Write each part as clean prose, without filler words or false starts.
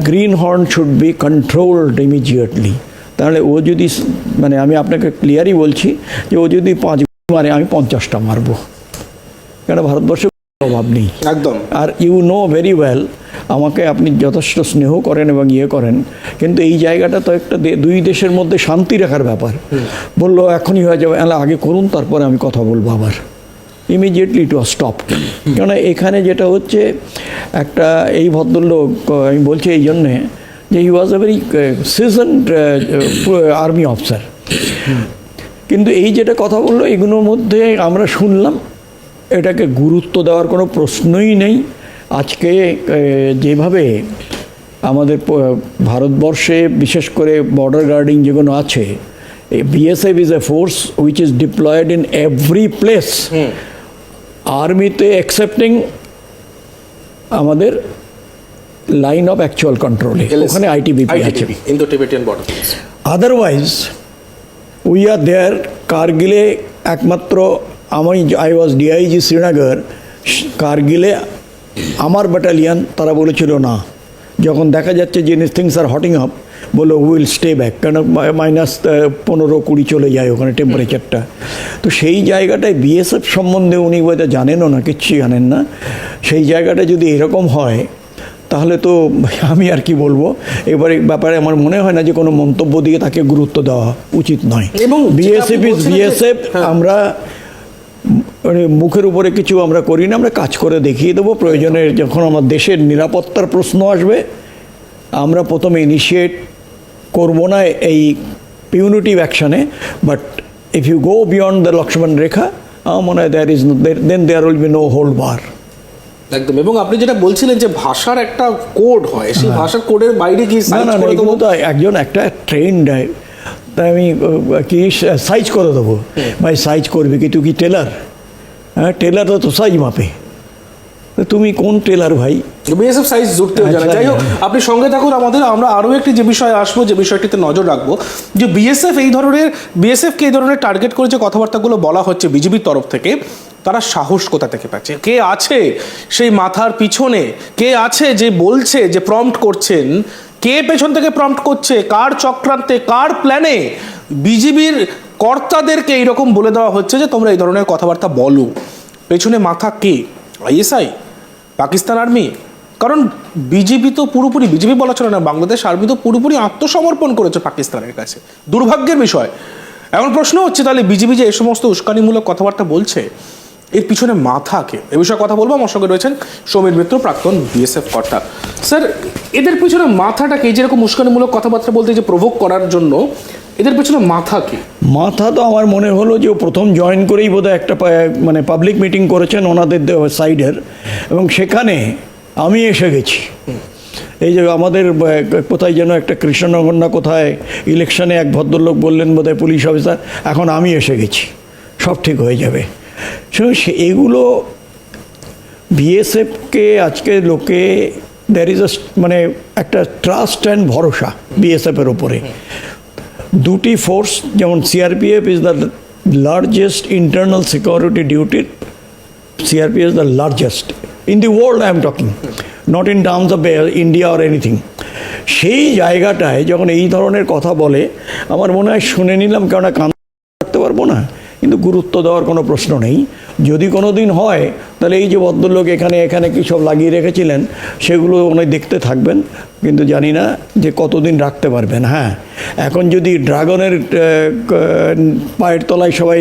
Green horn should be controlled immediately. তাহলে ও যদি, মানে আমি আপনাকে ক্লিয়ারই বলছি যে ও যদি 5 মারে আমি 50টা মারবো, কেন ভারতবর্ষে অভাব নেই একদম। আর ইউ নো ভেরি ওয়েল, আমাকে আপনি যথেষ্ট স্নেহ করেন এবং ইয়ে করেন, কিন্তু এই জায়গাটা তো একটা দুই দেশের মধ্যে শান্তি রাখার ব্যাপার। বললো এখনই হয়ে যাবে, আগে করুন তারপরে আমি কথা বলবো আবার, ইমিডিয়েটলি টু স্টপ। কেন এখানে যেটা হচ্ছে, একটা এই ভদ্রলোক, আমি বলছি এই জন্যে যে he was a very seasoned army officer, কিন্তু এই যেটা কথা বললো এগুলোর মধ্যে আমরা শুনলাম এটাকে গুরুত্ব দেওয়ার কোনো প্রশ্নই নেই। আজকে যেভাবে আমাদের ভারতবর্ষে বিশেষ করে বর্ডার গার্ডিং যেগুলো আছে, BSF is a force which is deployed in every place, আর্মিতে এক্সেপ্টিং আমাদের লাইন অফ অ্যাকচুয়াল কন্ট্রোলে, ওখানে আইটিবিপি আছে, Indo Tibetan border. Otherwise we are there. কার্গিলে একমাত্র আই ওয়াজ ডিআইজি শ্রীনগর, কার্গিলে আমার ব্যাটালিয়ান তারা বলেছিল না, যখন দেখা যাচ্ছে যে থিংস আর হটিং আপ, বলো উইল স্টে ব্যাক, কেন -15-20 চলে যায় ওখানে টেম্পারেচারটা। তো সেই জায়গাটায় বিএসএফ সম্বন্ধে উনি বোধহয় জানেনও না, কিচ্ছু জানেন না। সেই জায়গাটা যদি এরকম হয় তাহলে তো আমি আর কি বলবো, এবারে ব্যাপারে আমার মনে হয় না যে কোনো মন্তব্য দিয়ে তাকে গুরুত্ব দেওয়া উচিত নয়। এবং বিএসএফ ইজ বিএসএফ, আমরা মানে মুখের উপরে কিছু আমরা করি না, আমরা কাজ করে দেখিয়ে দেবো। প্রয়োজনে যখন আমার দেশের নিরাপত্তার প্রশ্ন আসবে, আমরা প্রথমে ইনিশিয়েট করবো না এই পিউনিটিভ অ্যাকশানে, but if you go beyond the Lakshman rekha, আমার মনে হয় there will be no hold bar. একদম। এবং আপনি যেটা বলছিলেন যে ভাষার একটা কোড হয়, সেই ভাষার কোডের বাইরে কি না, এগুলো তো একজন একটা ট্রেন্ড, তাই আমি কি সাইজ করে দেবো, ভাই সাইজ করবে কি, তুই কি টেলার? হ্যাঁ, টেলার তো সাইজ মাপে, তুমি কোন টেলার ভাই? বিএসএফ সাইজ জুড়তেও জানে। যাই হোক, আপনি সঙ্গে থাকুন আমাদের, আমরা আরও একটি যে বিষয়ে আসবো, যে বিষয়টিতে নজর রাখবো, যে বিএসএফকে এই ধরনের টার্গেট করে যে কথাবার্তাগুলো বলা হচ্ছে বিজেপির তরফ থেকে, তারা সাহস কোথা থেকে পাচ্ছে? কে আছে সেই মাথার পিছনে? কে আছে যে বলছে, যে প্রম্পট করছেন? কে পেছন থেকে প্রম্পট করছে? কার চক্রান্তে, কার প্ল্যানে বিজেপির কর্তাদেরকে এইরকম বলে দেওয়া হচ্ছে যে তোমরা এই ধরনের কথাবার্তা বলো? পেছনে মাথা কে? আইএসআই? পাকিস্তান আর্মি? কারণ বিজেপি তো পুরোপুরি, বিজেপি বলা চলে না, বাংলাদেশ আর্মি তো পুরোপুরি আত্মসমর্পণ করেছে পাকিস্তানের কাছে। দুর্ভাগ্যের বিষয়। এমন প্রশ্ন হচ্ছে, তাহলে বিজেপি যে এই সমস্ত উস্কানিমূলক কথাবার্তা বলছে, এর পিছনে মাথা কে? এ বিষয়ে কথা বলবো। আমার সঙ্গে রয়েছেন সমীর মিত্র, প্রাক্তন বিএসএফ কর্তা। স্যার, এদের পিছনে মাথাটাকে, যেরকম উস্কানিমূলক কথাবার্তা বলতে, যে প্রভোগ করার জন্য, এদের পেছনে মাথা কি? মাথা তো আমার মনে হলো যে ও প্রথম জয়েন করেই বোধহয় একটা মানে পাবলিক মিটিং করেছেন ওনাদের সাইডের, এবং সেখানে আমি এসে গেছি। এই যে আমাদের কোথায় যেন একটা কৃষ্ণনগর না কোথায় ইলেকশনে এক ভদ্রলোক বললেন বোধহয় পুলিশ অফিসার, এখন আমি এসে গেছি, সব ঠিক হয়ে যাবে। এগুলো বিএসএফকে আজকে লোকে, দ্যার ইজ মানে একটা ট্রাস্ট অ্যান্ড ভরসা বিএসএফের ওপরে। দুটি ফোর্স, যেমন CRPF is the largest internal security duty, CRPF is the largest in the world, I am talking, not in terms of India or anything. সেই জায়গাটায় যখন এই ধরনের কথা বলে, আমার মনে হয় শুনে নিলাম, কেননা কান রাখতে পারবো না, কিন্তু গুরুত্ব দেওয়ার কোনো প্রশ্ন নেই। যদি কোনো দিন হয়, তাহলে এই যে ভদ্রলোক এখানে কি সব লাগিয়ে রেখেছিলেন, সেগুলো উনি দেখতে থাকবেন, কিন্তু জানি না যে কতদিন রাখতে পারবেন। হ্যাঁ, এখন যদি ড্রাগনের পায়ের তলায় সবাই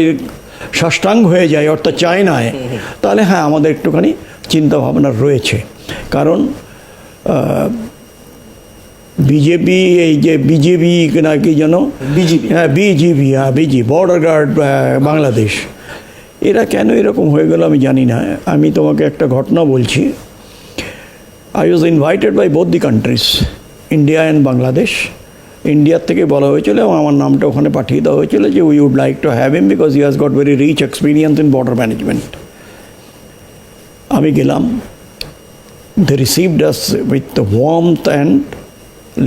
সাষ্টাঙ্গ হয়ে যায়, অর্থাৎ চায়নায়, তাহলে হ্যাঁ আমাদের একটুখানি চিন্তাভাবনা রয়েছে। কারণ বিজেপি, এই যে বিজেপি নাকি যেন বিজিবি বর্ডার গার্ড বাংলাদেশ, এরা কেন এরকম হয়ে গেল আমি জানি না। আমি তোমাকে একটা ঘটনা বলছি। I was invited by both the countries, India and Bangladesh. ইন্ডিয়ার থেকে বলা হয়েছিল এবং আমার নামটা ওখানে পাঠিয়ে দেওয়া হয়েছিল যে we would like to have him because he has got very rich experience in border management. আমি গেলাম, they received us with the warmth and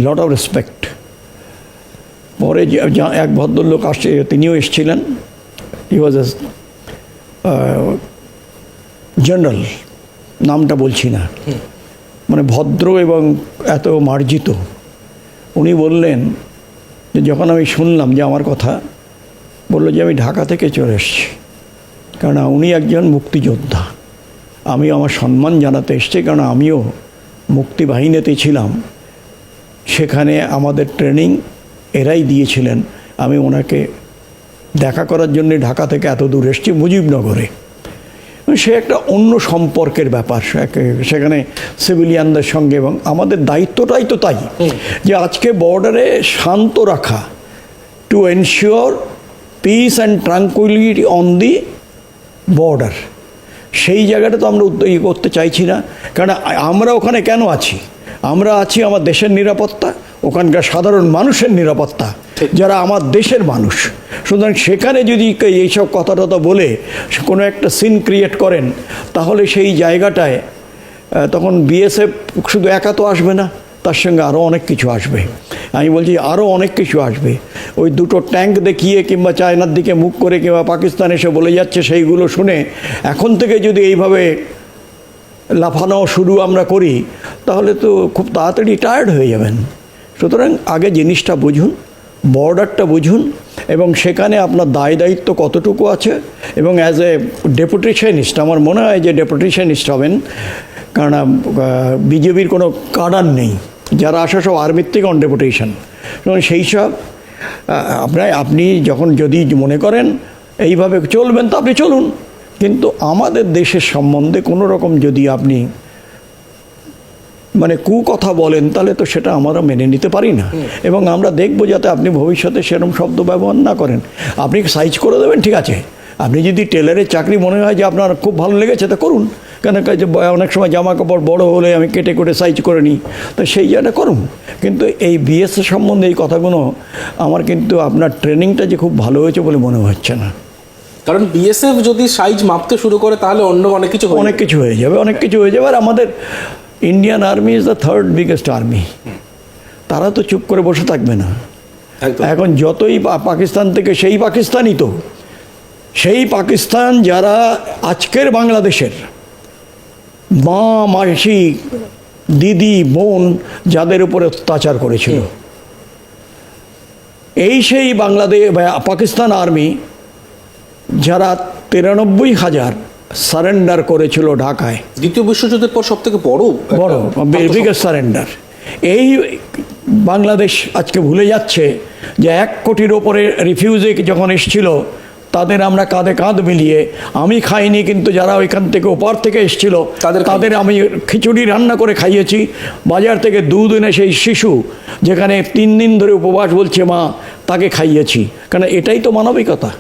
lot of respect. পরে এক ভদ্রলোক আসছে, তিনিও এসেছিলেন, হি ওয়াজ এ জেনারেল, নামটা বলছি না, মানে ভদ্র এবং এত মার্জিত, উনি বললেন যে যখন আমি শুনলাম যে আমার কথা, বললো যে আমি ঢাকা থেকে চলে এসেছি, কারণ উনি একজন মুক্তিযোদ্ধা, আমি আমার সম্মান জানাতে এসেছি, কারণ আমিও মুক্তিবাহিনীতে ছিলাম, সেখানে আমাদের ট্রেনিং এরাই দিয়েছিলেন। আমি ওনাকে দেখা করার জন্য ঢাকা থেকে এত দূর এসেছি মুজিবনগরে। সে একটা অন্য সম্পর্কের ব্যাপার, সেখানে সিভিলিয়ানদের সঙ্গে, এবং আমাদের দায়িত্বটাই তো তাই যে আজকে বর্ডারে শান্ত রাখা, to ensure piece and tranquility on the border. সেই জায়গাটা তো আমরা করতে চাইছি না, কারণ আমরা ওখানে কেন আছি? আমরা আছি আমার দেশের নিরাপত্তা, ওখানকার সাধারণ মানুষের নিরাপত্তা, যারা আমার দেশের মানুষ। সুতরাং সেখানে যদি এইসব কথা টথা বলে কোনো একটা সিন ক্রিয়েট করেন, তাহলে সেই জায়গাটায় তখন বিএসএফ শুধু একা তো আসবে না, তার সঙ্গে আরও অনেক কিছু আসবে। আমি বলছি আরও অনেক কিছু আসবে। ওই দুটো ট্যাঙ্ক দেখিয়ে কিংবা চায়নার দিকে মুখ করে কিংবা পাকিস্তান এসে বলে যাচ্ছে, সেইগুলো শুনে এখন থেকে যদি এইভাবে লাফানো শুরু আমরা করি, তাহলে তো খুব তাড়াতাড়ি টায়ার্ড হয়ে যাবেন। সুতরাং আগে জিনিসটা বুঝুন, বর্ডারটা বুঝুন, এবং সেখানে আপনার দায় দায়িত্ব কতটুকু আছে। এবং অ্যাজ এ ডেপুটেশনিস্ট, আমার মনে হয় যে ডেপুটেশনিস্ট হবেন, কারণ বিজেপির কোনো কাডার নেই, যারা আসে সব আর্মির থেকে অন ডেপুটেশন। এবং সেই সব আপনি যখন যদি মনে করেন এইভাবে চলবেন, তো আপনি চলুন, কিন্তু আমাদের দেশের সম্বন্ধে কোনো রকম যদি আপনি মানে কথা বলেন, তাহলে তো সেটা আমরা মেনে নিতে পারি না। এবং আমরা দেখব যাতে আপনি ভবিষ্যতে সেরকম শব্দ ব্যবহার না করেন। আপনি সাইজ করে দেবেন, ঠিক আছে। আপনি যদি টেলারের চাকরি মনে হয় যে আপনার খুব ভালো লেগেছে, তা করুন, কেন অনেক সময় জামা কাপড় বড় হলে আমি কেটে সাইজ করে নিই, তো সেই জায়গাটা করুন। কিন্তু এই বিএসএফ সম্বন্ধে এই কথাগুলো আমার কিন্তু আপনার ট্রেনিংটা যে খুব ভালো হয়েছে বলে মনে হচ্ছে না। কারণ বিএসএফ যদি সাইজ মাপতে শুরু করে, তাহলে অন্য অনেক কিছু হয়ে যাবে, অনেক কিছু হয়ে যাবে। আর আমাদের Indian army is the third biggest army. তারা তো চুপ করে বসে থাকবে না। এখন যতই পাকিস্তান থেকে, সেই পাকিস্তানই তো, সেই পাকিস্তান যারা আজকের বাংলাদেশের মা, মাসি, দিদি, বোন, যাদের উপরে অত্যাচার করেছিল, সেই বাংলাদেশ পাকিস্তান আর্মি যারা 93,000 সারেন্ডার করেছিল ঢাকায় দ্বিতীয় বিশ্বযুদ্ধের পর সব থেকে বড় বিগেস্ট সারেন্ডার। এই বাংলাদেশ আজকে ভুলে যাচ্ছে যে 1 কোটির ওপরে রিফিউজি যখন এসেছিল, তাদের আমরা কাঁধে কাঁধ মিলিয়ে, আমি খাইনি কিন্তু যারা ওইখান থেকে ওপার থেকে এসেছিল তাদের আমি খিচুড়ি রান্না করে খাইয়েছি। বাজার থেকে দুধ এনে সেই শিশু যেখানে 3 দিন ধরে উপবাস বলছে মা, তাকে খাইয়েছি। কারণ এটাই তো মানবিকতা।